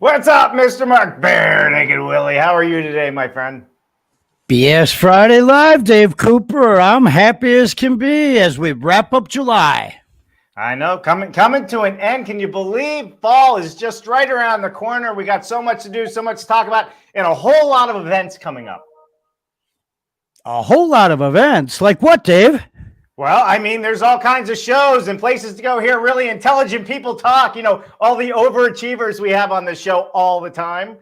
What's up, Mr. Mark Bare Naked Willie? How are you today, my friend? BS Friday Live, Dave Cooper. I'm happy as can be as we wrap up July. I know, coming to an end. Can you believe fall is just right around the corner? We got so much to do, so much to talk about, and a whole lot of events coming up. A whole lot of events? Like what, Dave? Well, I mean, there's all kinds of shows and places to go hear really intelligent people talk. You know, all the overachievers we have on the show all the time.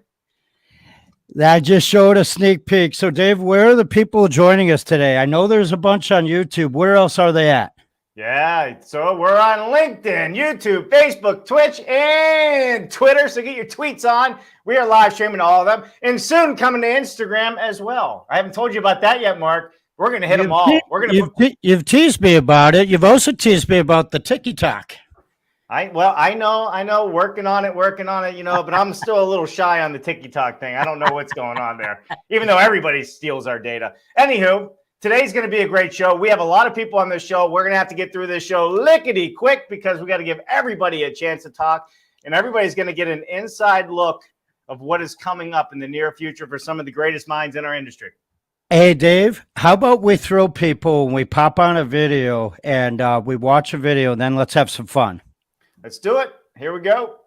I just showed a sneak peek. So, Dave, where are the people joining us today? I know there's a bunch on YouTube. Where else are they at? Yeah, so we're on LinkedIn, YouTube, Facebook, Twitch, and Twitter. So get your tweets on. We are live streaming all of them. And soon coming to Instagram as well. I haven't told you about that yet, Mark. We're going to hit them all. You've teased me about it. You've also teased me about the TikTok. I know, working on it, you know, but I'm still a little shy on the TikTok thing. I don't know what's going on there, even though everybody steals our data. Anywho, today's going to be a great show. We have a lot of people on this show. We're going to have to get through this show lickety quick because we got to give everybody a chance to talk, and everybody's going to get an inside look of what is coming up in the near future for some of the greatest minds in our industry. Hey, Dave, how about we throw people and we pop on a video and we watch a video, and then let's have some fun. Let's do it. Here we go.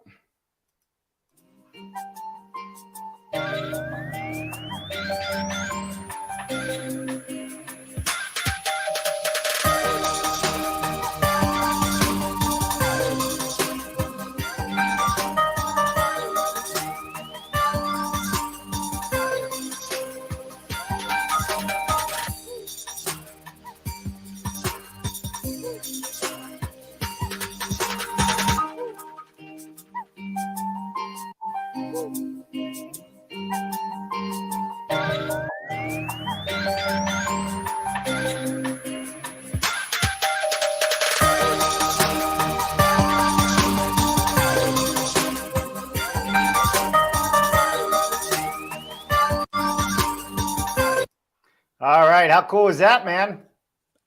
All right. How cool is that, man?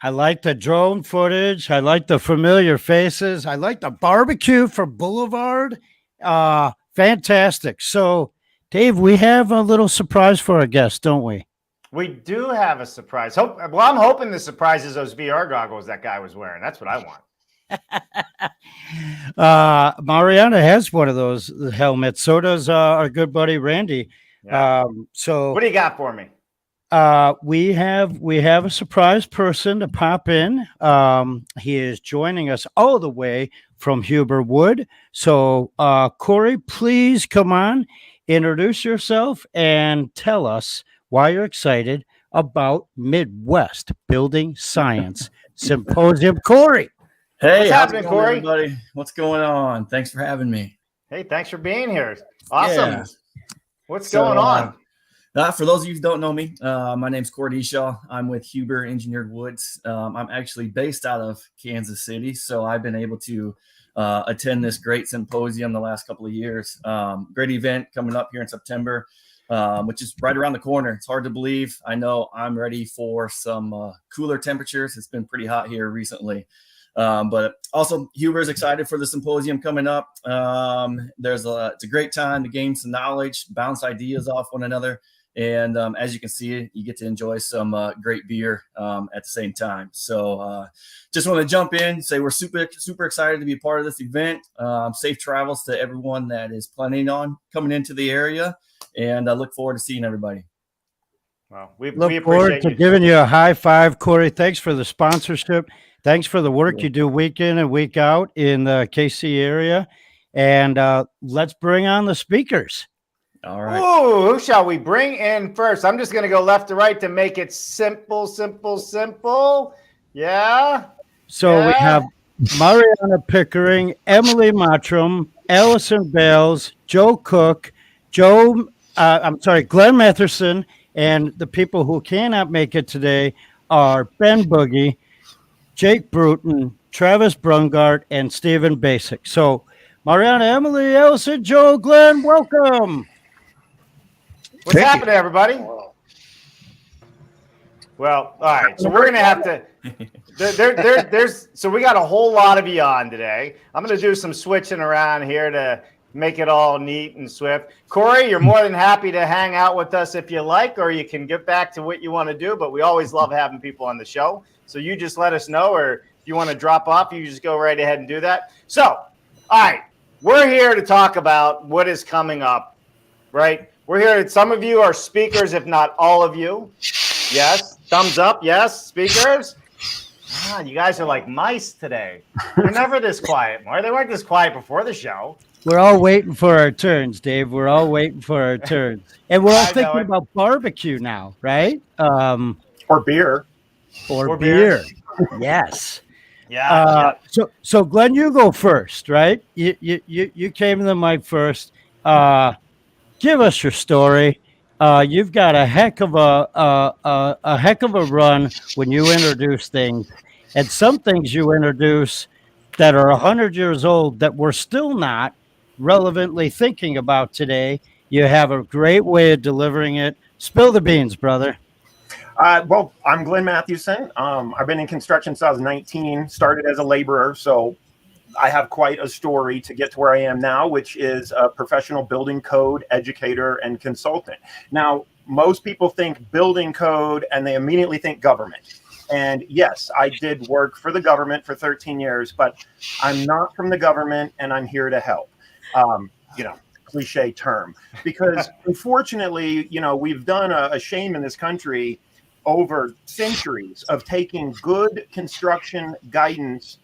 I like the drone footage. I like the familiar faces. I like the barbecue from Boulevard. Fantastic. So, Dave, we have a little surprise for our guests, don't we? We do have a surprise. I'm hoping the surprise is those VR goggles that guy was wearing. That's what I want. Mariana has one of those helmets. So does our good buddy Randy. Yeah. So what do you got for me? We have a surprise person to pop in. He is joining us all the way from Huber Wood. So, Corey, please come on, introduce yourself, and tell us why you're excited about MidWest Building Science Symposium. Corey. Hey, what's happening, Corey? Everybody? What's going on? Thanks for having me. Hey, thanks for being here. Awesome. Yeah. What's going on? For those of you who don't know me, my name's Corey Eshaw. I'm with Huber Engineered Woods. I'm actually based out of Kansas City, so I've been able to attend this great symposium the last couple of years. Great event coming up here in September, which is right around the corner. It's hard to believe. I know I'm ready for some cooler temperatures. It's been pretty hot here recently. But also Huber's excited for the symposium coming up. It's a great time to gain some knowledge, bounce ideas off one another. And as you can see, you get to enjoy some great beer at the same time. So just want to jump in, say we're super excited to be a part of this event. Safe travels to everyone that is planning on coming into the area. And I look forward to seeing everybody. Well, we look forward to giving you a high five, Corey. Thanks for the sponsorship. Thanks for the work you do week in and week out in the KC area. And let's bring on the speakers. All right. Ooh, who shall we bring in first? I'm just going to go left to right to make it simple. Yeah. So we have Mariana Pickering, Emily Mottram, Allison Bales, Joe Cook, Glenn Matthewson, and the people who cannot make it today are Ben Bogie, Jake Bruton, Travis Brungart, and Stephen Baczek. So Mariana, Emily, Allison, Joe, Glenn, welcome. What's happening, everybody? Well, all right. So we're going to have to so we got a whole lot of you on today. I'm going to do some switching around here to make it all neat and swift. Corey, you're more than happy to hang out with us if you like, or you can get back to what you want to do. But we always love having people on the show. So you just let us know, or if you want to drop off, you just go right ahead and do that. So, all right, we're here to talk about what is coming up, right? We're here. Some of you are speakers, if not all of you. Yes. Thumbs up. Yes. Speakers. You guys are like mice today. You're never this quiet, more. They weren't this quiet before the show. We're all waiting for our turns, Dave. We're all waiting for our turns. And we're all thinking about barbecue now, right? Or beer. Or beer. Yes. Yeah. So Glenn, you go first, right? You came to the mic first. Give us your story. You've got a heck of a run when you introduce things, and some things you introduce that are 100 years old that we're still not relevantly thinking about today. You have a great way of delivering it. Spill the beans, brother. Well, I'm Glenn Matthewson. I've been in construction since I was 19, started as a laborer. So I have quite a story to get to where I am now, which is a professional building code educator and consultant. Now, most people think building code and they immediately think government. And yes, I did work for the government for 13 years, but I'm not from the government and I'm here to help. Cliche term, because unfortunately, we've done a shame in this country over centuries of taking good construction guidance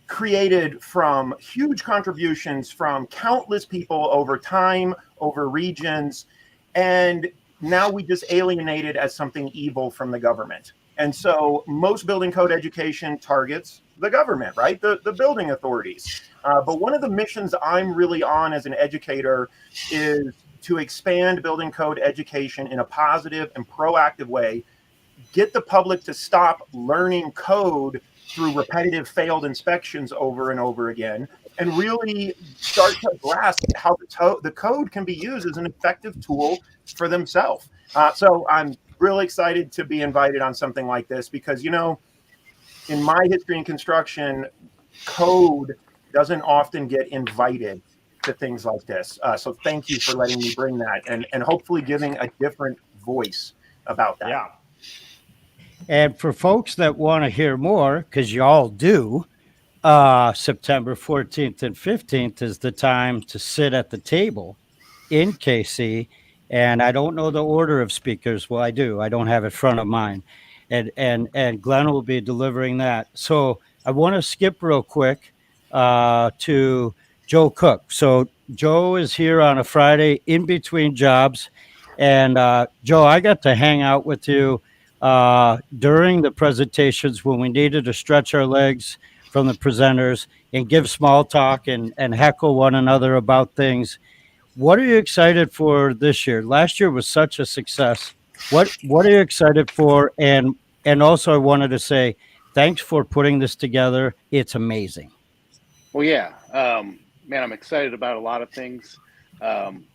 created from huge contributions from countless people over time, over regions, and now we just alienate it as something evil from the government. And so most building code education targets the government, right? The building authorities. But one of the missions I'm really on as an educator is to expand building code education in a positive and proactive way, get the public to stop learning code through repetitive failed inspections over and over again, and really start to grasp how the code can be used as an effective tool for themselves. So I'm really excited to be invited on something like this because, in my history in construction, code doesn't often get invited to things like this. So thank you for letting me bring that and hopefully giving a different voice about that. Yeah. And for folks that want to hear more, because you all do, September 14th and 15th is the time to sit at the table in KC. And I don't know the order of speakers. Well, I do. I don't have it front of mine. And Glenn will be delivering that. So I want to skip real quick to Joe Cook. So Joe is here on a Friday in between jobs. And Joe, I got to hang out with you during the presentations when we needed to stretch our legs from the presenters and give small talk and heckle one another about things. What are you excited for this year? Last year was such a success. What are you excited for? And also I wanted to say thanks for putting this together. It's amazing. Well, yeah, man, I'm excited about a lot of things. Want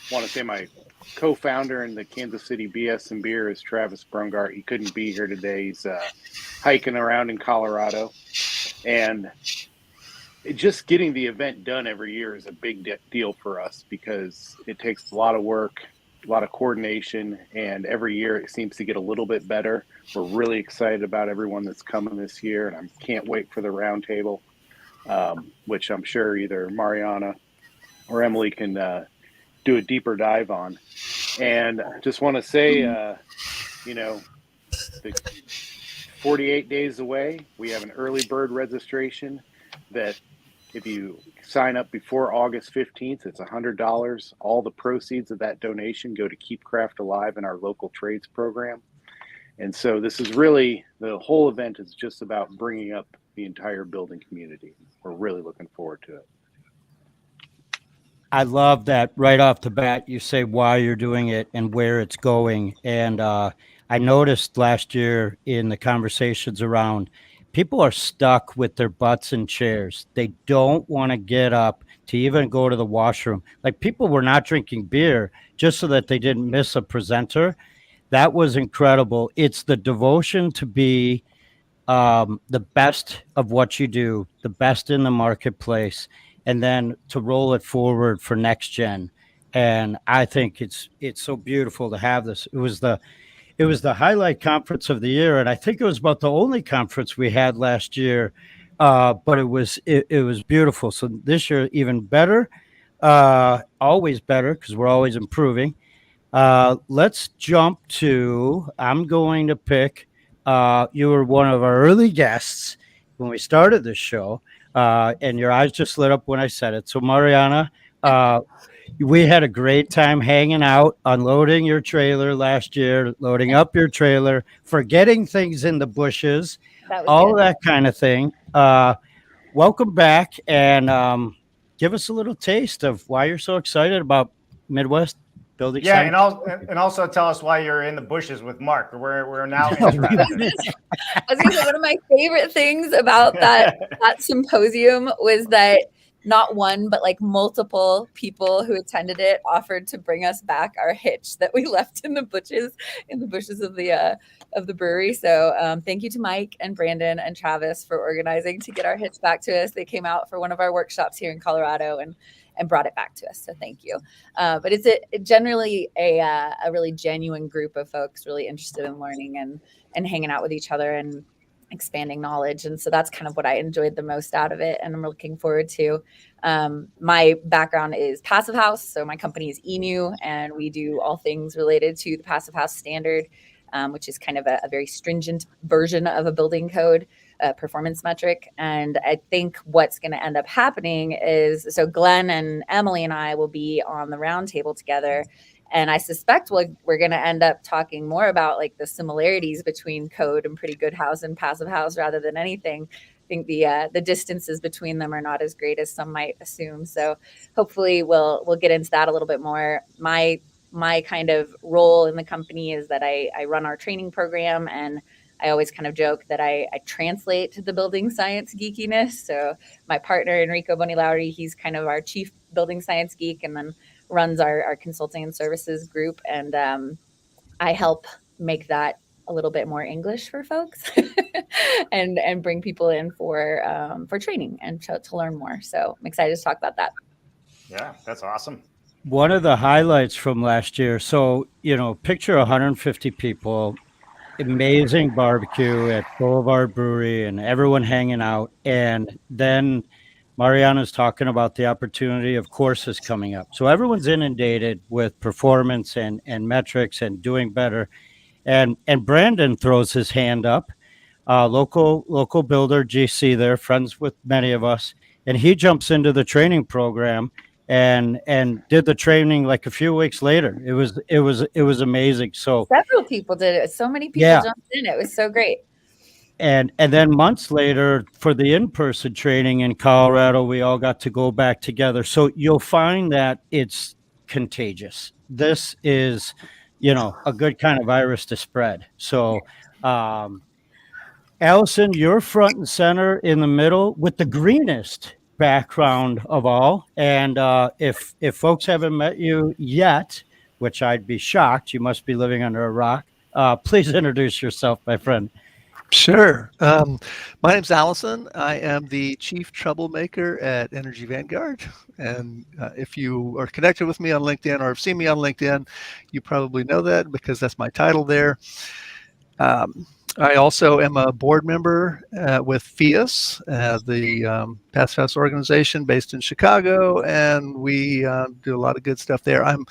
to say my co-founder in the Kansas City BS and Beer is Travis Brungart. He couldn't be here today. He's hiking around in Colorado, and just getting the event done every year is a big deal for us because it takes a lot of work, a lot of coordination, and every year it seems to get a little bit better. We're really excited about everyone that's coming this year, and I can't wait for the roundtable, which I'm sure either Mariana or Emily can do a deeper dive on. And I just want to say, the 48 days away, we have an early bird registration that if you sign up before August 15th, it's $100. All the proceeds of that donation go to Keep Craft Alive in our local trades program. And so this is really, the whole event is just about bringing up the entire building community. We're really looking forward to it. I love that right off the bat, you say why you're doing it and where it's going. And I noticed last year in the conversations around, people are stuck with their butts in chairs. They don't want to get up to even go to the washroom. Like people were not drinking beer just so that they didn't miss a presenter. That was incredible. It's the devotion to be the best of what you do, the best in the marketplace. and then to roll it forward for next gen. And I think it's so beautiful to have this. It was the highlight conference of the year, and I think it was about the only conference we had last year. But it was beautiful. So this year even better, always better because we're always improving. Let's jump to. I'm going to pick. You were one of our early guests when we started this show, and your eyes just lit up when I said it. So Mariana, we had a great time hanging out, unloading your trailer last year, loading up your trailer, forgetting things in the bushes, all that kind of thing. Welcome back, and give us a little taste of why you're so excited about MidWest building. Yeah, and also tell us why you're in the bushes with Mark. We're now interested. I was going to say, one of my favorite things about that symposium was that not one, but like multiple people who attended it offered to bring us back our hitch that we left in the bushes of the brewery. So thank you to Mike and Brandon and Travis for organizing to get our hitch back to us. They came out for one of our workshops here in Colorado and brought it back to us. So thank you. But it's generally a really genuine group of folks really interested in learning and hanging out with each other and expanding knowledge. And so that's kind of what I enjoyed the most out of it. And I'm looking forward to, my background is Passive House. So my company is ENU, and we do all things related to the Passive House standard, which is kind of a very stringent version of a building code performance metric. And I think what's going to end up happening is, so Glenn and Emily and I will be on the round table together. And I suspect we're going to end up talking more about like the similarities between code and Pretty Good House and Passive House rather than anything. I think the distances between them are not as great as some might assume. So hopefully we'll get into that a little bit more. My kind of role in the company is that I run our training program, and I always kind of joke that I translate the building science geekiness. So my partner, Enrico Bonilauri, he's kind of our chief building science geek, and then runs our consulting and services group. And I help make that a little bit more English for folks and bring people in for training and to learn more. So I'm excited to talk about that. Yeah, that's awesome. One of the highlights from last year. So, picture 150 people, amazing barbecue at Boulevard Brewery and everyone hanging out. And then Mariana's talking about the opportunity of courses coming up. So everyone's inundated with performance and metrics and doing better. And Brandon throws his hand up, local builder, GC there, friends with many of us. And he jumps into the training program and did the training like a few weeks later. It was amazing. So several people did it. So many people jumped in. It was so great. And then months later, for the in-person training in Colorado, we all got to go back together. So you'll find that it's contagious. This is, a good kind of virus to spread. So, Allison, you're front and center in the middle with the greenest background of all. And if folks haven't met you yet, which I'd be shocked, you must be living under a rock. Please introduce yourself, my friend. Sure. My name's Allison. I am the chief troublemaker at Energy Vanguard. And if you are connected with me on LinkedIn or have seen me on LinkedIn, you probably know that because that's my title there. I also am a board member with FIAS, the Passive House organization based in Chicago, and we do a lot of good stuff there. I'm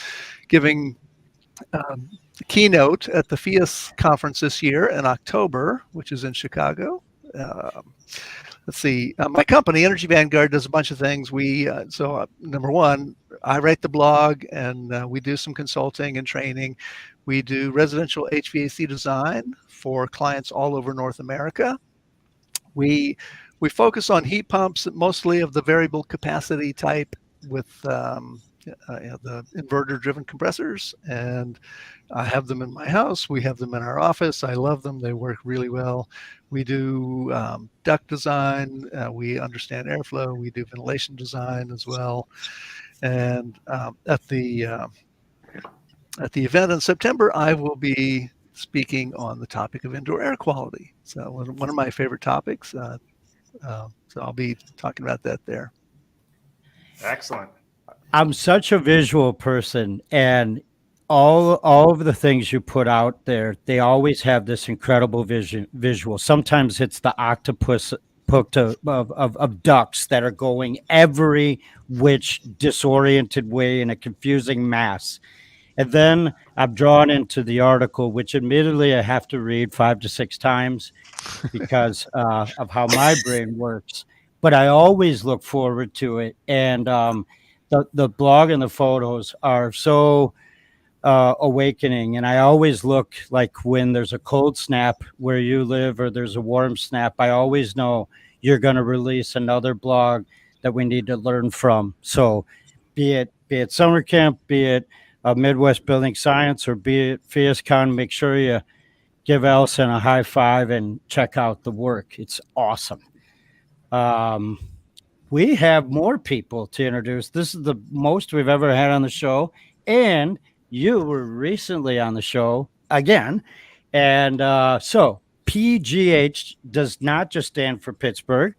giving the keynote at the FIAS conference this year in October, which is in Chicago. Let's see, my company, Energy Vanguard, does a bunch of things. Number one, I write the blog, and we do some consulting and training. We do residential HVAC design for clients all over North America. We focus on heat pumps, mostly of the variable capacity type with the inverter-driven compressors, and I have them in my house. We have them in our office. I love them. They work really well. We do duct design. We understand airflow. We do ventilation design as well. And at the event in September, I will be speaking on the topic of indoor air quality. So one of my favorite topics. So I'll be talking about that there. Excellent. I'm such a visual person, and all of the things you put out there, they always have this incredible visual. Sometimes it's the octopus hooked of ducks that are going every which disoriented way in a confusing mass. And then I'm drawn into the article, which admittedly I have to read 5 to 6 times because of how my brain works. But I always look forward to it. And the blog and the photos are so awakening. And I always look like when there's a cold snap where you live or there's a warm snap, I always know you're going to release another blog that we need to learn from. So be it summer camp, be it Midwest Building Science, or be it FIASCon, make sure you give Allison a high five and check out the work. It's awesome. We have more people to introduce. This is the most we've ever had on the show. And you were recently on the show again. And so PGH does not just stand for Pittsburgh.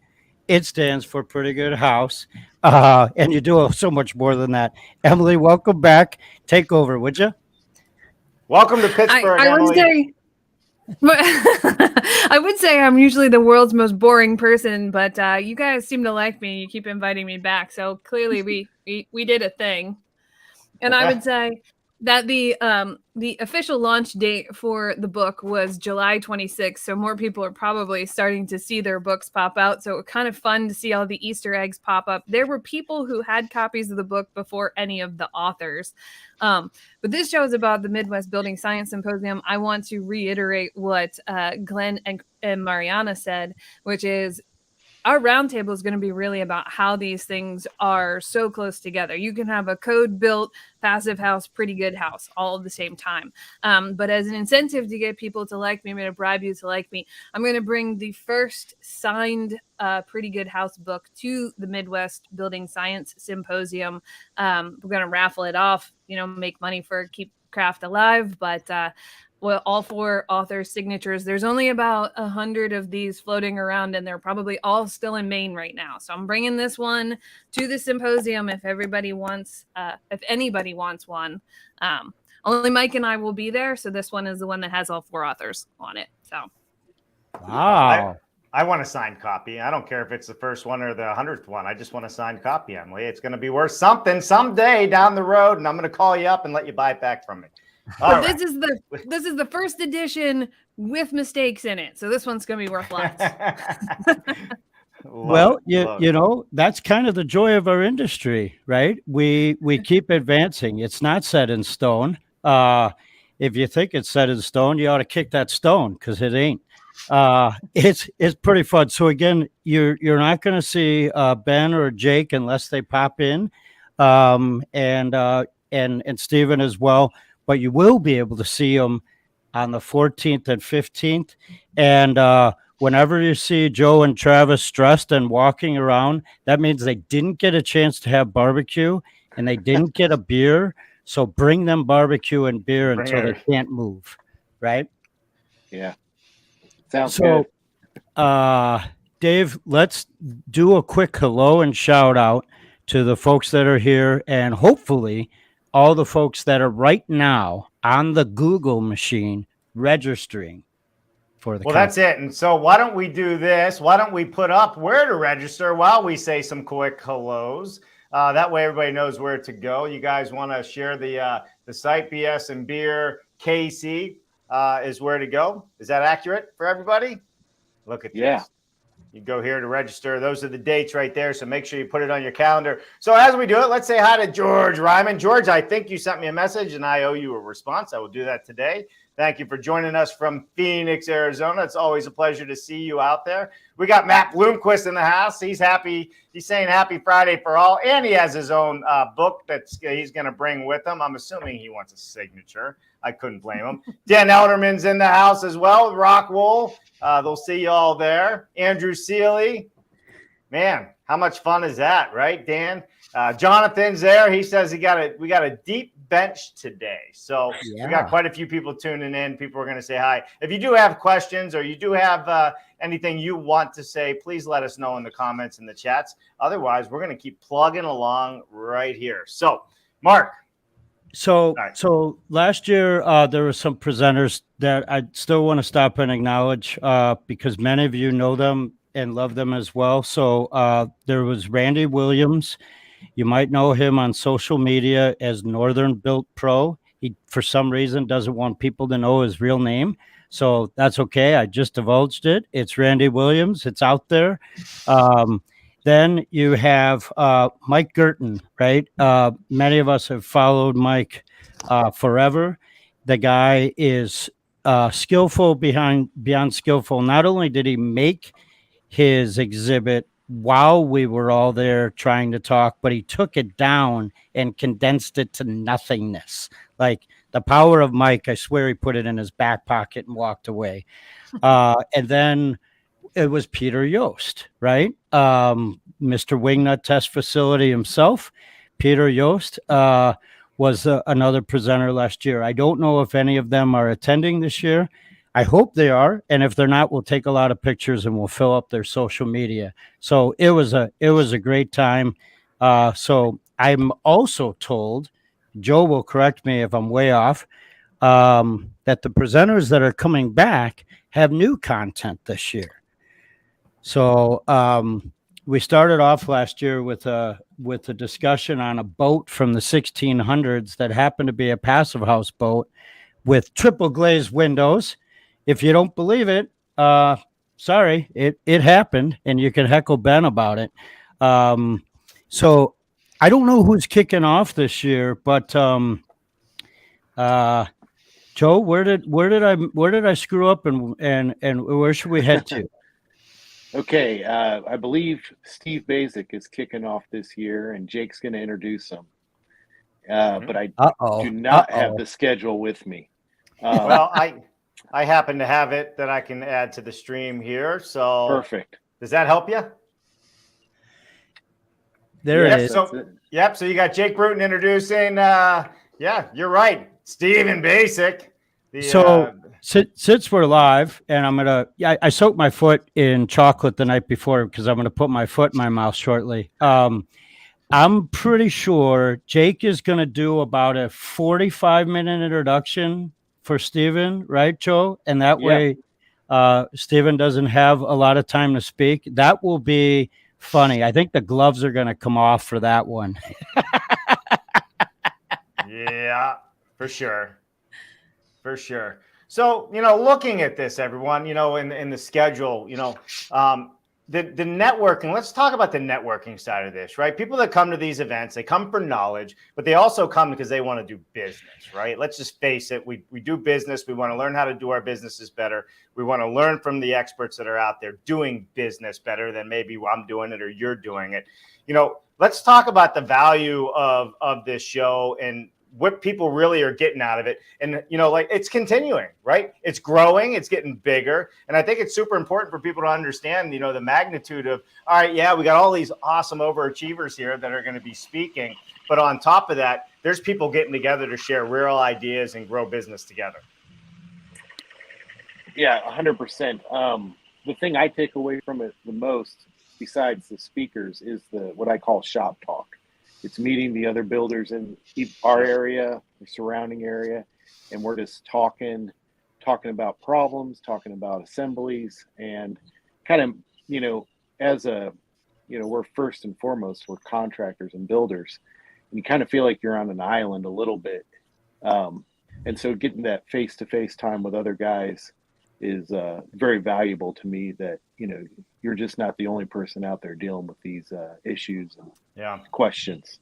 It stands for Pretty Good House. And you do so much more than that. Emily, welcome back. Take over, would you? Welcome to Pittsburgh, I Emily. would say, I would say I'm usually the world's most boring person, but you guys seem to like me. You keep inviting me back, so clearly we did a thing. And I would say that the official launch date for the book was July 26th, so more people are probably starting to see their books pop out. So it was kind of fun to see all the Easter eggs pop up. There were people who had copies of the book before any of the authors. But this show is about the Midwest Building Science Symposium. I want to reiterate what Glenn and Mariana said, which is our roundtable is going to be really about how these things are so close together. You can have a code-built, passive house, pretty good house all at the same time. But as an incentive to get people to like me, I'm going to bribe you to like me. I'm going to bring the first signed Pretty Good House book to the Midwest Building Science Symposium. We're going to raffle it off, make money for Keep Craft Alive, but all 4 authors' signatures. There's only about 100 of these floating around, and they're probably all still in Maine right now. So I'm bringing this one to the symposium if anybody wants one. Only Mike and I will be there, so this one is the one that has all 4 authors on it. So, wow. I want a signed copy. I don't care if it's the first one or the 100th one. I just want a signed copy, Emily. It's going to be worth something someday down the road, and I'm going to call you up and let you buy it back from me. This is the first edition with mistakes in it, so this one's going to be worth lots. Well, that's kind of the joy of our industry, right? We keep advancing. It's not set in stone. If you think it's set in stone, you ought to kick that stone because it ain't. It's pretty fun. So again, you're not going to see Ben or Jake unless they pop in, and Stephen as well. But you will be able to see them on the 14th and 15th. And whenever you see Joe and Travis stressed and walking around, that means they didn't get a chance to have barbecue and they didn't get a beer. So bring them barbecue and beer until they can't move, right? Yeah. Sounds good. Dave, let's do a quick hello and shout out to the folks that are here, and hopefully all the folks that are right now on the Google machine registering for the That's it. And so why don't we do this? Why don't we put up where to register while we say some quick hellos? That way everybody knows where to go. You guys want to share the site, BS and Beer KC is where to go. Is that accurate for everybody? Look at this. You go here to register. Those are the dates right there. So make sure you put it on your calendar. So as we do it, let's say hi to George Ryman. George, I think you sent me a message and I owe you a response. I will do that today. Thank you for joining us from Phoenix, Arizona. It's always a pleasure to see you out there. We got Matt Bloomquist in the house. He's happy. He's saying happy Friday for all. And he has his own book that he's going to bring with him. I'm assuming he wants a signature. I couldn't blame him. Dan Elderman's in the house as well. Rockwool. They'll see you all there. Andrew Seeley. Man, how much fun is that, right, Dan? Jonathan's there. He says we got a deep bench today. So Yeah. we got quite a few people tuning in. People are going to say hi. If you do have questions or you do have anything you want to say, please let us know in the comments and the chats. Otherwise, we're going to keep plugging along right here. So, Mark. So, Right. so last year there were some presenters that I still want to stop and acknowledge because many of you know them and love them as well. So there was Randy Williams. You might know him on social media as Northern Built Pro. He, for some reason, doesn't want people to know his real name. So that's okay. I just divulged it. It's Randy Williams. It's out there. Then you have Mike Girton, right? Many of us have followed Mike forever. The guy is skillful beyond skillful. Not only did he make his exhibit while we were all there trying to talk, but he took it down and condensed it to nothingness. Like the power of Mike, I swear he put it in his back pocket and walked away. And then it was Peter Yost, right? Mr. Wingnut Test Facility himself. Peter Yost was another presenter last year. I don't know if any of them are attending this year. I hope they are, and if they're not, we'll take a lot of pictures and we'll fill up their social media. So it was a great time. So I'm also told, Joe will correct me if I'm way off, that the presenters that are coming back have new content this year. So we started off last year with a discussion on a boat from the 1600s that happened to be a passive house boat with triple glazed windows. If you don't believe it, sorry, it happened, and you can heckle Ben about it. So I don't know who's kicking off this year, but Joe, where did I screw up, and where should we head to? Okay, I believe Steve Baczek is kicking off this year, and Jake's going to introduce him. But I do not have the schedule with me. Well, I happen to have it that I can add to the stream here. So perfect. Does that help you? There it is. So you got Jake Bruton introducing. Yeah, you're right. Steven Baczek. Since we're live, and I soaked my foot in chocolate the night before because I'm going to put my foot in my mouth shortly. I'm pretty sure Jake is going to do about a 45-minute introduction for Steven, right, Joe? And that way, Steven doesn't have a lot of time to speak. That will be funny. I think the gloves are going to come off for that one. Yeah, for sure. For sure. So, looking at this, everyone, in the schedule, the networking, let's talk about the networking side of this, right? People that come to these events, they come for knowledge, but they also come because they want to do business, right? Let's just face it. We do business. We want to learn how to do our businesses better. We want to learn from the experts that are out there doing business better than maybe I'm doing it or you're doing it. Let's talk about the value of this show and what people really are getting out of it. And, it's continuing, right? It's growing, it's getting bigger. And I think it's super important for people to understand, the magnitude of, all right, yeah, we got all these awesome overachievers here that are going to be speaking. But on top of that, there's people getting together to share real ideas and grow business together. Yeah, 100%. The thing I take away from it the most, besides the speakers, is what I call shop talk. It's meeting the other builders in our area, the surrounding area, and we're just talking about problems, talking about assemblies, and kind of, we're first and foremost, we're contractors and builders, and you kind of feel like you're on an island a little bit. And so getting that face-to-face time with other guys is very valuable to me, that, you're just not the only person out there dealing with these issues and questions.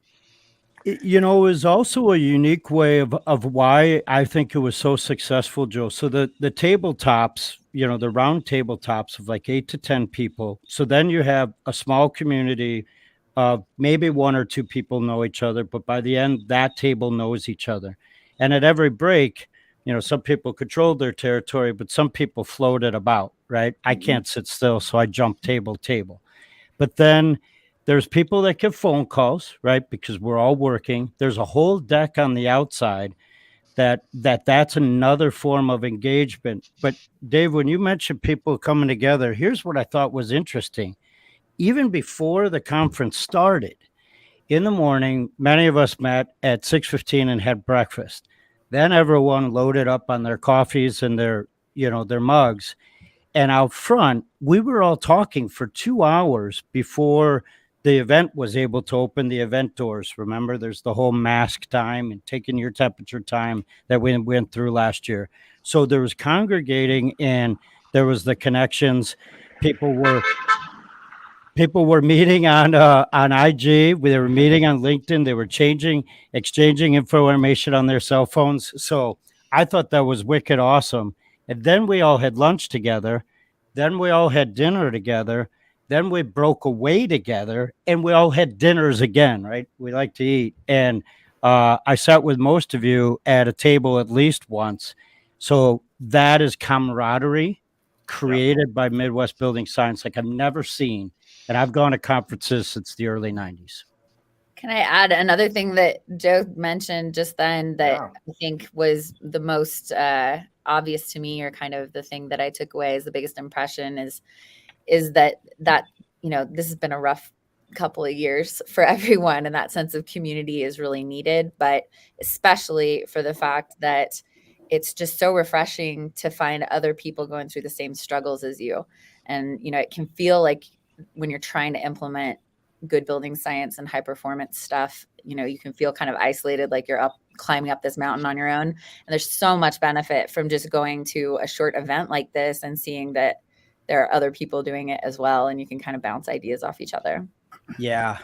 It was also a unique way of why I think it was so successful, Joe. So the tabletops, the round tabletops of like 8 to 10 people. So then you have a small community of maybe 1 or 2 people know each other, but by the end, that table knows each other. And at every break, some people controlled their territory, but some people floated about, right? I can't sit still, so I jump table. But then There's people that get phone calls, right? Because we're all working. There's a whole deck on the outside that's another form of engagement. But Dave, when you mentioned people coming together, here's what I thought was interesting. Even before the conference started, in the morning, many of us met at 6:15 and had breakfast. Then everyone loaded up on their coffees and their mugs. And out front, we were all talking for 2 hours before the event was able to open the event doors. Remember, there's the whole mask time and taking your temperature time that we went through last year. So there was congregating and there was the connections. People were meeting on IG. They were meeting on LinkedIn. They were exchanging information on their cell phones. So I thought that was wicked awesome. And then we all had lunch together. Then we all had dinner together. Then we broke away together and we all had dinners again, right? We like to eat. And I sat with most of you at a table at least once. So that is camaraderie created by Midwest Building Science like I've never seen. And I've gone to conferences since the early 90s. Can I add another thing that Joe mentioned just then that I think was the most obvious to me, or kind of the thing that I took away as the biggest impression is that this has been a rough couple of years for everyone, and that sense of community is really needed, but especially for the fact that it's just so refreshing to find other people going through the same struggles as you. And, it can feel like when you're trying to implement good building science and high performance stuff, you can feel kind of isolated, like you're climbing up this mountain on your own. And there's so much benefit from just going to a short event like this and seeing that there are other people doing it as well. And you can kind of bounce ideas off each other. Yeah.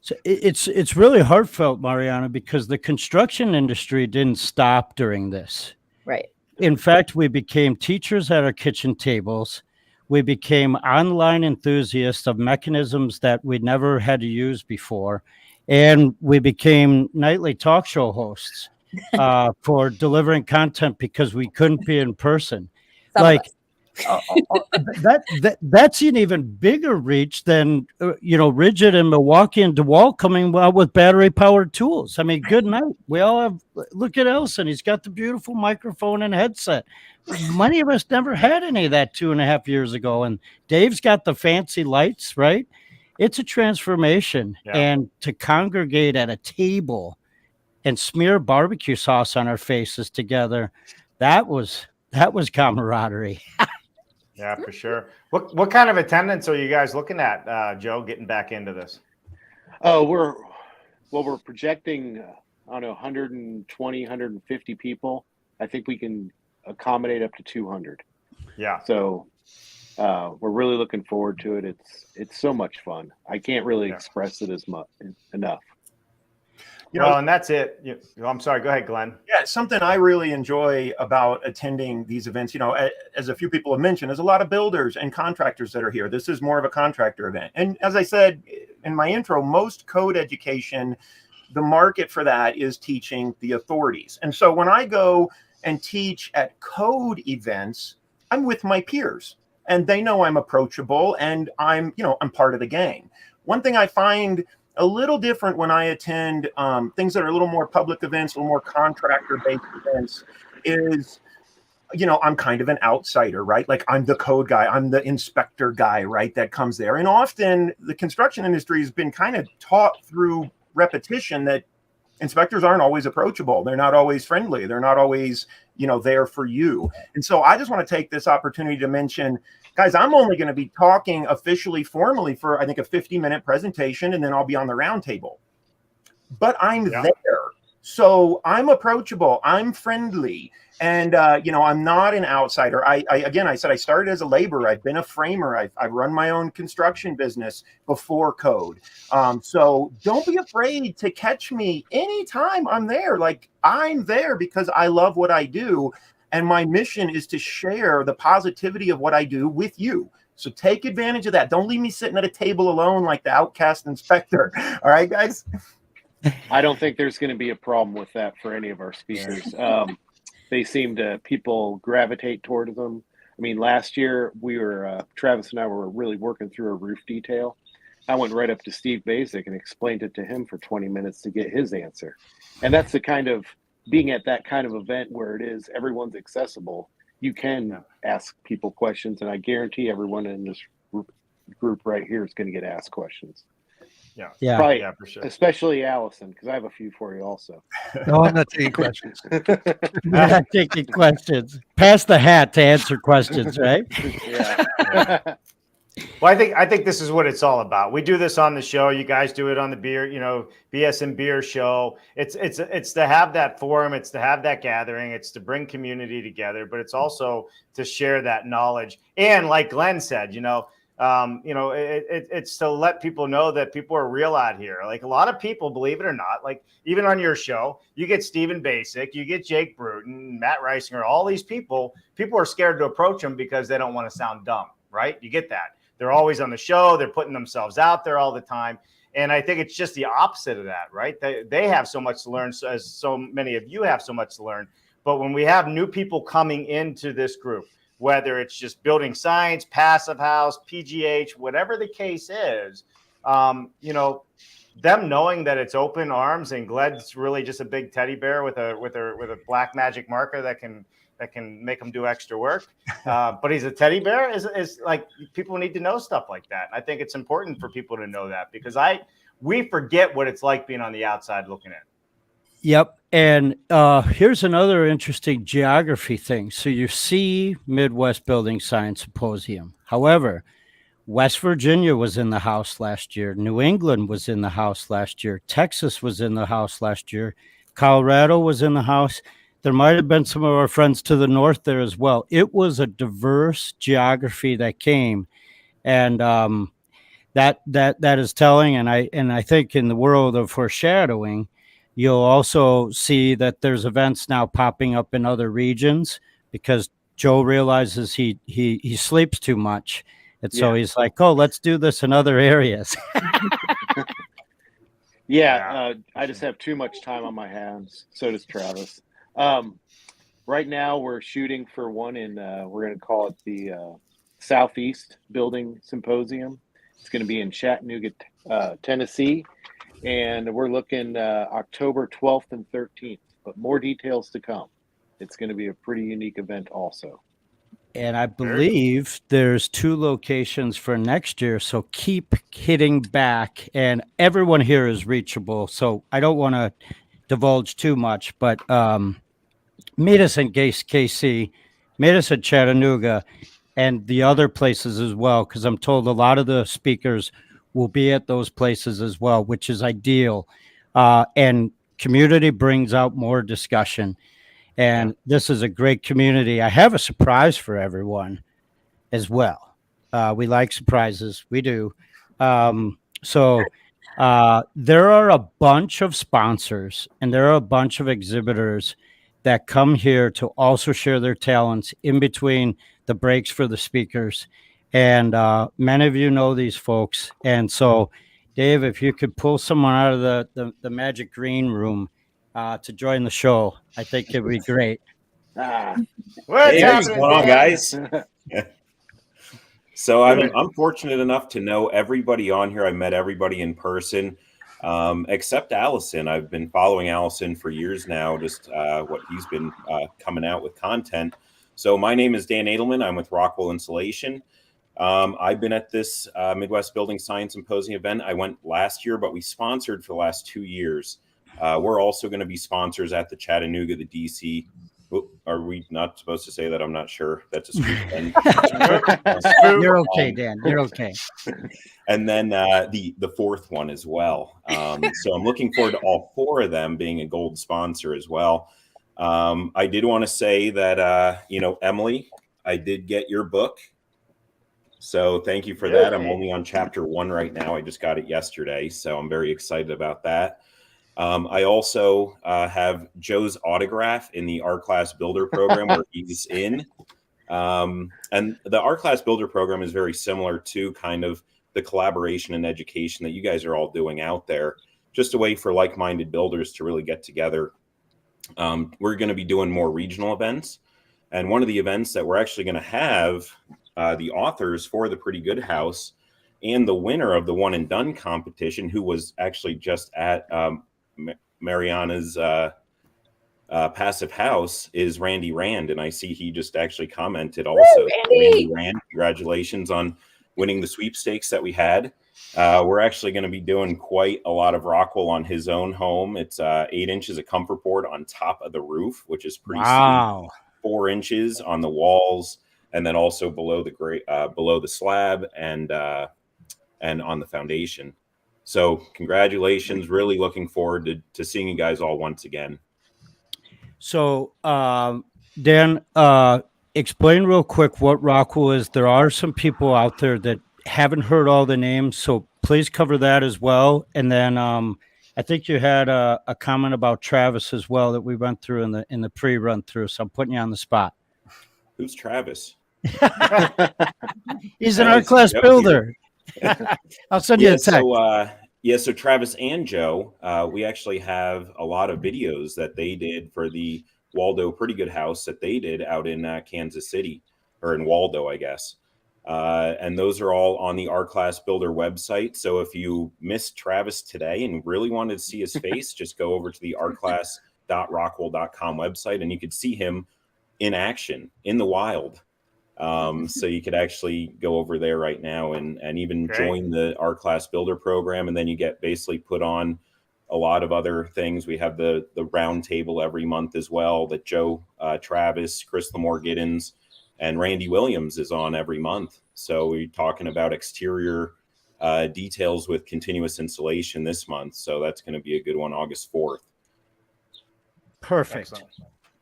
So it's really heartfelt, Mariana, because the construction industry didn't stop during this. Right. In fact, we became teachers at our kitchen tables. We became online enthusiasts of mechanisms that we'd never had to use before. And we became nightly talk show hosts for delivering content because we couldn't be in person. That's an even bigger reach than, Rigid and Milwaukee and DeWalt coming out with battery powered tools. I mean, good night. We all have, look at Allison. He's got the beautiful microphone and headset. Many of us never had any of that 2.5 years ago. And Dave's got the fancy lights, right? It's a transformation. Yeah. And to congregate at a table and smear barbecue sauce on our faces together, that was camaraderie. Yeah, for sure. What kind of attendance are you guys looking at, Joe, getting back into this? Oh, we're projecting, 120, 150 people. I think we can accommodate up to 200. Yeah. So we're really looking forward to it. It's so much fun. I can't really express it as much enough. And that's it. I'm sorry. Go ahead, Glenn. Yeah, something I really enjoy about attending these events, as a few people have mentioned, there's a lot of builders and contractors that are here. This is more of a contractor event. And as I said in my intro, most code education, the market for that is teaching the authorities. And so when I go and teach at code events, I'm with my peers and they know I'm approachable and I'm part of the gang. One thing I find a little different when I attend things that are a little more public events, a little more contractor-based events is, I'm kind of an outsider, right? Like I'm the code guy, I'm the inspector guy, right? That comes there. And often the construction industry has been kind of taught through repetition that inspectors aren't always approachable. They're not always friendly. They're not always, there for you. And so I just want to take this opportunity to mention, guys, I'm only going to be talking officially, formally for, I think, a 50-minute presentation, and then I'll be on the roundtable. But I'm there. So I'm approachable. I'm friendly. And, I'm not an outsider. I said I started as a laborer. I've been a framer. I've run my own construction business before code. So don't be afraid to catch me anytime I'm there. Like I'm there because I love what I do. And my mission is to share the positivity of what I do with you. So take advantage of that. Don't leave me sitting at a table alone like the outcast inspector. All right, guys? I don't think there's going to be a problem with that for any of our speakers. They seem to, people gravitate toward them. I mean, last year we were, Travis and I were really working through a roof detail. I went right up to Steve Baczek and explained it to him for 20 minutes to get his answer. And that's the kind of being at that kind of event where it is everyone's accessible. You can ask people questions, and I guarantee everyone in this group right here is going to get asked questions. Yeah, Probably, yeah, for sure. Especially Allison, because I have a few for you also. No, I'm not taking questions. we're not taking questions. Pass the hat to answer questions, right? Yeah. Well, I think this is what it's all about. We do this on the show. You guys do it on the beer, BS and beer show. It's to have that forum. It's to have that gathering. It's to bring community together, but it's also to share that knowledge. And like Glenn said, it's to let people know that people are real out here. Like a lot of people, believe it or not, like even on your show, you get Stephen Baczek, you get Jake Bruton, Matt Reisinger, all these people are scared to approach them because they don't want to sound dumb, right? You get that. They're always on the show. They're putting themselves out there all the time. And I think it's just the opposite of that, right? They have so much to learn, as so many of you have so much to learn. But when we have new people coming into this group, whether it's just building science, passive house, PGH, whatever the case is, them knowing that it's open arms and Gled's really just a big teddy bear with a black magic marker that can make them do extra work. But he's a teddy bear is like, people need to know stuff like that. And I think it's important for people to know that because we forget what it's like being on the outside looking in. Yep. And here's another interesting geography thing. So you see Midwest Building Science Symposium. However, West Virginia was in the house last year. New England was in the house last year. Texas was in the house last year. Colorado was in the house. There might have been some of our friends to the north there as well. It was a diverse geography that came, and that is telling. And I think in the world of foreshadowing, you'll also see that there's events now popping up in other regions because Joe realizes he sleeps too much, and so he's like, "Oh, let's do this in other areas." I just have too much time on my hands. So does Travis. Right now we're shooting for one in, we're going to call it the Southeast Building Symposium. It's going to be in Chattanooga, Tennessee. And we're looking October 12th and 13th, but more details to come. It's going to be a pretty unique event also. And I believe there's 2 locations for next year. So keep hitting back, and everyone here is reachable. So I don't want to divulge too much, but meet us in KC, meet us at Chattanooga and the other places as well, because I'm told a lot of the speakers will be at those places as well, which is ideal. And community brings out more discussion. And this is a great community. I have a surprise for everyone as well. We like surprises. We do. So there are a bunch of sponsors and there are a bunch of exhibitors that come here to also share their talents in between the breaks for the speakers. And many of you know these folks. And so, Dave, if you could pull someone out of the magic green room to join the show, I think it'd be great. What's going on, guys? So I'm fortunate enough to know everybody on here. I met everybody in person, except Allison. I've been following Allison for years now, just what he's been coming out with content. So my name is Dan Edelman. I'm with Rockwell Insulation. I've been at this Midwest Building Science Symposium event. I went last year, but we sponsored for the last 2 years. We're also going to be sponsors at the Chattanooga, the DC. Are we not supposed to say that? I'm not sure. That's a scoop. You're okay, Dan. You're okay. And then the fourth one as well. So I'm looking forward to all 4 of them being a gold sponsor as well. I did want to say that, Emily, I did get your book. So thank you for that. I'm only on chapter 1 right now. I just got it yesterday. So I'm very excited about that. I also have Joe's autograph in the R-Class Builder program where he's in. And the R-Class Builder program is very similar to kind of the collaboration and education that you guys are all doing out there. Just a way for like-minded builders to really get together. We're going to be doing more regional events. And one of the events that we're actually going to have the authors for the Pretty Good House and the winner of the one and done competition, who was actually just at Mariana's passive house, is Randy Rand. And I see he just actually commented also. Woo, Randy Rand, congratulations on winning the sweepstakes that we had. We're actually going to be doing quite a lot of Rockwool on his own home. It's 8 inches of comfort board on top of the roof, which is pretty wow. steep. 4 inches on the walls, and then also below the slab and on the foundation. So congratulations. Really looking forward to seeing you guys all once again. So, Dan, explain real quick what Rockwool is. There are some people out there that haven't heard all the names, so please cover that as well. And then I think you had a comment about Travis as well that we went through in the pre-run through. So I'm putting you on the spot. Who's Travis? He's an art class builder. I'll send you a text. So Travis and Joe, we actually have a lot of videos that they did for the Waldo Pretty Good House that they did out in Kansas City, or in Waldo, I guess. And those are all on the Art Class Builder website. So if you missed Travis today and really wanted to see his face, just go over to the artclass.rockwool.com website and you could see him in action in the wild. So you could actually go over there right now and even join the Art Class Builder program. And then you get basically put on a lot of other things. We have the round table every month as well that Joe, Travis, Chris Lamore Giddens, and Randy Williams is on every month. So we're talking about exterior details with continuous insulation this month. So that's going to be a good one, August 4th. Perfect. Excellent.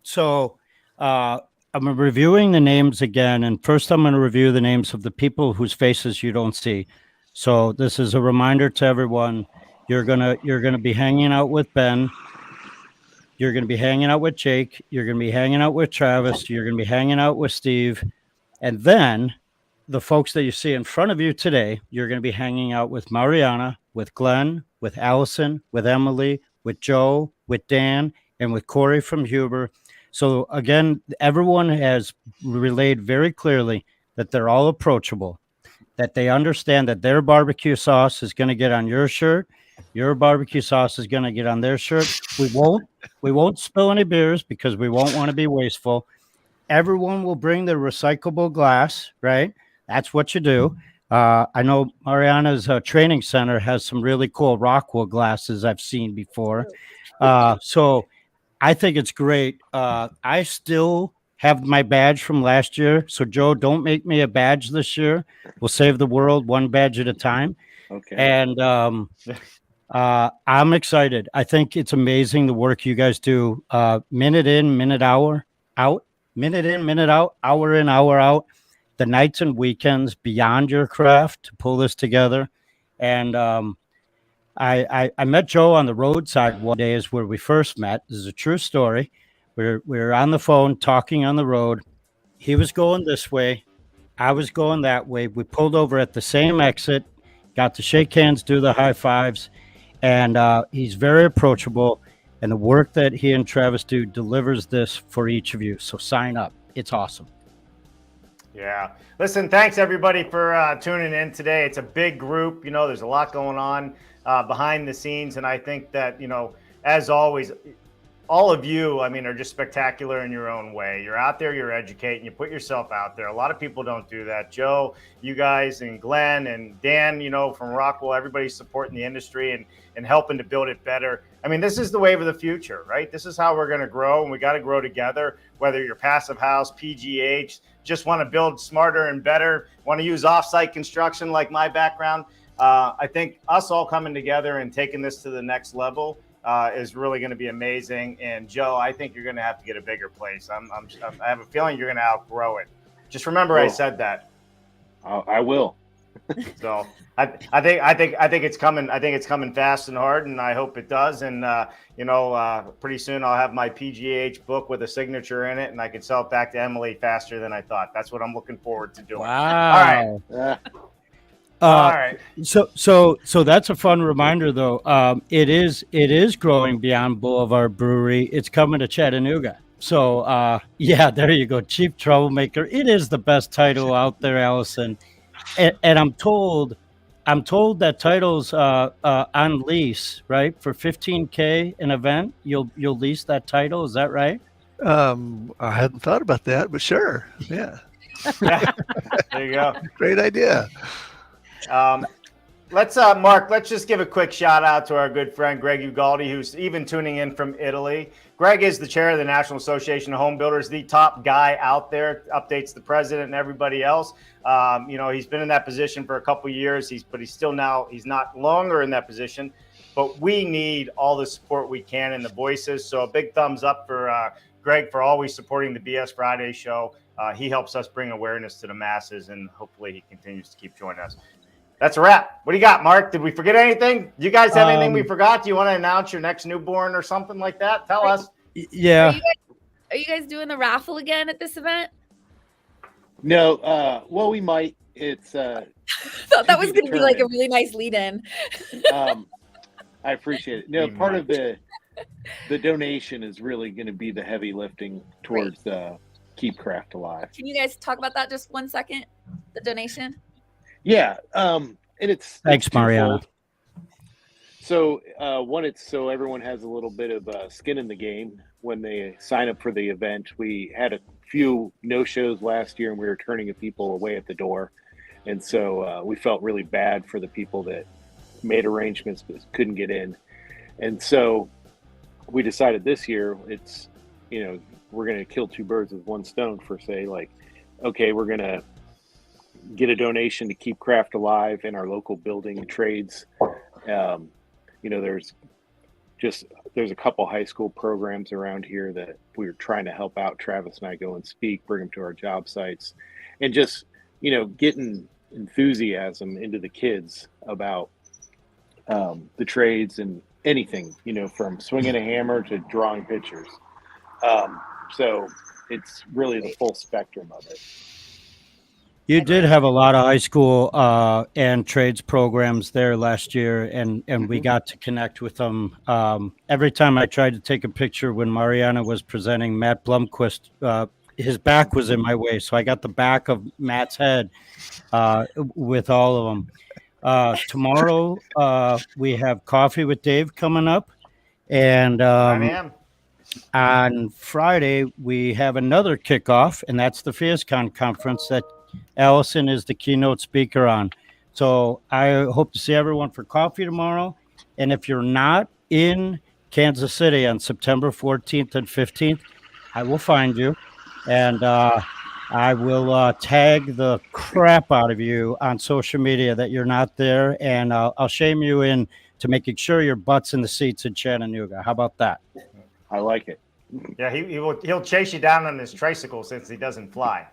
So I'm reviewing the names again. And first I'm going to review the names of the people whose faces you don't see. So this is a reminder to everyone. You're gonna be hanging out with Ben. You're going to be hanging out with Jake. You're going to be hanging out with Travis. You're going to be hanging out with Steve. And then the folks that you see in front of you today, you're going to be hanging out with Mariana, with Glenn, with Allison, with Emily, with Joe, with Dan, and with Corey from Huber. So again, everyone has relayed very clearly that they're all approachable, that they understand that their barbecue sauce is going to get on your shirt. Your barbecue sauce is going to get on their shirt. We won't spill any beers because we won't want to be wasteful. Everyone will bring their recyclable glass, right? That's what you do. I know Mariana's training center has some really cool Rockwool glasses I've seen before. So I think it's great. I still have my badge from last year. So Joe, don't make me a badge this year. We'll save the world one badge at a time. Okay. And I'm excited. I think it's amazing the work you guys do. Minute in, minute out, minute in, minute out, hour in, hour out. The nights and weekends beyond your craft to pull this together. And I met Joe on the roadside one day is where we first met. This is a true story. We were on the phone talking on the road. He was going this way. I was going that way. We pulled over at the same exit, got to shake hands, do the high fives. And he's very approachable. And the work that he and Travis do delivers this for each of you. So sign up. It's awesome. Yeah. Listen, thanks everybody for tuning in today. It's a big group. You know, there's a lot going on behind the scenes. And I think that, you know, as always, all of you, I mean, are just spectacular in your own way. You're out there, you're educating, you put yourself out there. A lot of people don't do that. Joe, you guys, and Glenn and Dan, you know, from Rockwool, everybody's supporting the industry and helping to build it better. I mean, this is the wave of the future, right? This is how we're going to grow, and we got to grow together, whether you're passive house, PGH, just want to build smarter and better, want to use offsite construction like my background. I think us all coming together and taking this to the next level is really going to be amazing. And Joe, I think you're going to have to get a bigger place. I have a feeling you're going to outgrow it. Just remember, I said that. I will. So I think it's coming. I think it's coming fast and hard, and I hope it does. And pretty soon I'll have my PGH book with a signature in it, and I can sell it back to Emily faster than I thought. That's what I'm looking forward to doing. Wow. All right. All right. So that's a fun reminder, though. It is growing beyond Boulevard Brewery. It's coming to Chattanooga. So yeah, there you go, Chief Troublemaker. It is the best title out there, Allison. And I'm told I'm told that title's on lease, right? For $15K an event, you'll lease that title. Is that right? I hadn't thought about that, but sure. Yeah. Yeah, there you go. Great idea. Mark, let's just give a quick shout out to our good friend Greg Ugaldi, who's even tuning in from Italy. Greg is the chair of the National Association of Home Builders, the top guy out there, updates the president and everybody else. He's been in that position for a couple of years, but he's not longer in that position. But we need all the support we can and the voices. So a big thumbs up for Greg for always supporting the BS Friday show. He helps us bring awareness to the masses, and hopefully he continues to keep joining us. That's a wrap. What do you got, Mark? Did we forget anything? Do you guys have anything we forgot? Do you want to announce your next newborn or something like that? Tell us. Yeah. Are you guys doing the raffle again at this event? No. Well, we might. It's. Thought that was going to be like a really nice lead-in. I appreciate it. No, part of the donation is really going to be the heavy lifting towards Keep Craft Alive. Can you guys talk about that just 1 second? The donation. Yeah, and it's thanks, Mariana. So one, it's so everyone has a little bit of skin in the game when they sign up for the event. We had a few no-shows last year, and we were turning people away at the door, and so we felt really bad for the people that made arrangements but couldn't get in, and so we decided this year it's we're going to kill two birds with one stone for okay, we're going to get a donation to keep craft alive in our local building and trades. There's a couple high school programs around here that we're trying to help out. Travis and I go and speak, bring them to our job sites, and just getting enthusiasm into the kids about the trades and anything, from swinging a hammer to drawing pictures. So it's really the full spectrum of it. You did have a lot of high school and trades programs there last year, and we got to connect with them. Every time I tried to take a picture when Mariana was presenting, Matt Blomquist, his back was in my way, so I got the back of Matt's head with all of them. Tomorrow, we have Coffee with Dave coming up, and on Friday, we have another kickoff, and that's the FIASCON conference that Allison is the keynote speaker on. So I hope to see everyone for coffee tomorrow. And if you're not in Kansas City on September 14th and 15th, I will find you. And I will tag the crap out of you on social media that you're not there. And I'll shame you in to making sure your butt's in the seats in Chattanooga. How about that? I like it. Yeah, he'll chase you down on his tricycle since he doesn't fly.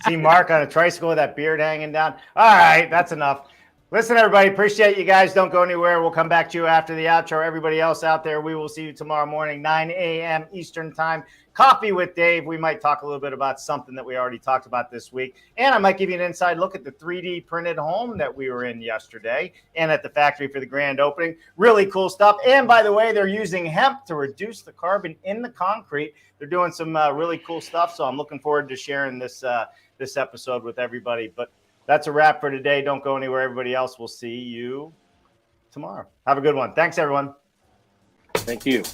See Mark on a tricycle with that beard hanging down. All right, that's enough. Listen, everybody, appreciate you guys. Don't go anywhere. We'll come back to you after the outro. Everybody else out there, we will see you tomorrow morning, 9 a.m. Eastern time. Coffee with Dave. We might talk a little bit about something that we already talked about this week. And I might give you an inside look at the 3D printed home that we were in yesterday and at the factory for the grand opening. Really cool stuff. And by the way, they're using hemp to reduce the carbon in the concrete. They're doing some really cool stuff. So I'm looking forward to sharing this episode with everybody. But that's a wrap for today. Don't go anywhere. Everybody else, we'll see you tomorrow. Have a good one. Thanks, everyone. Thank you.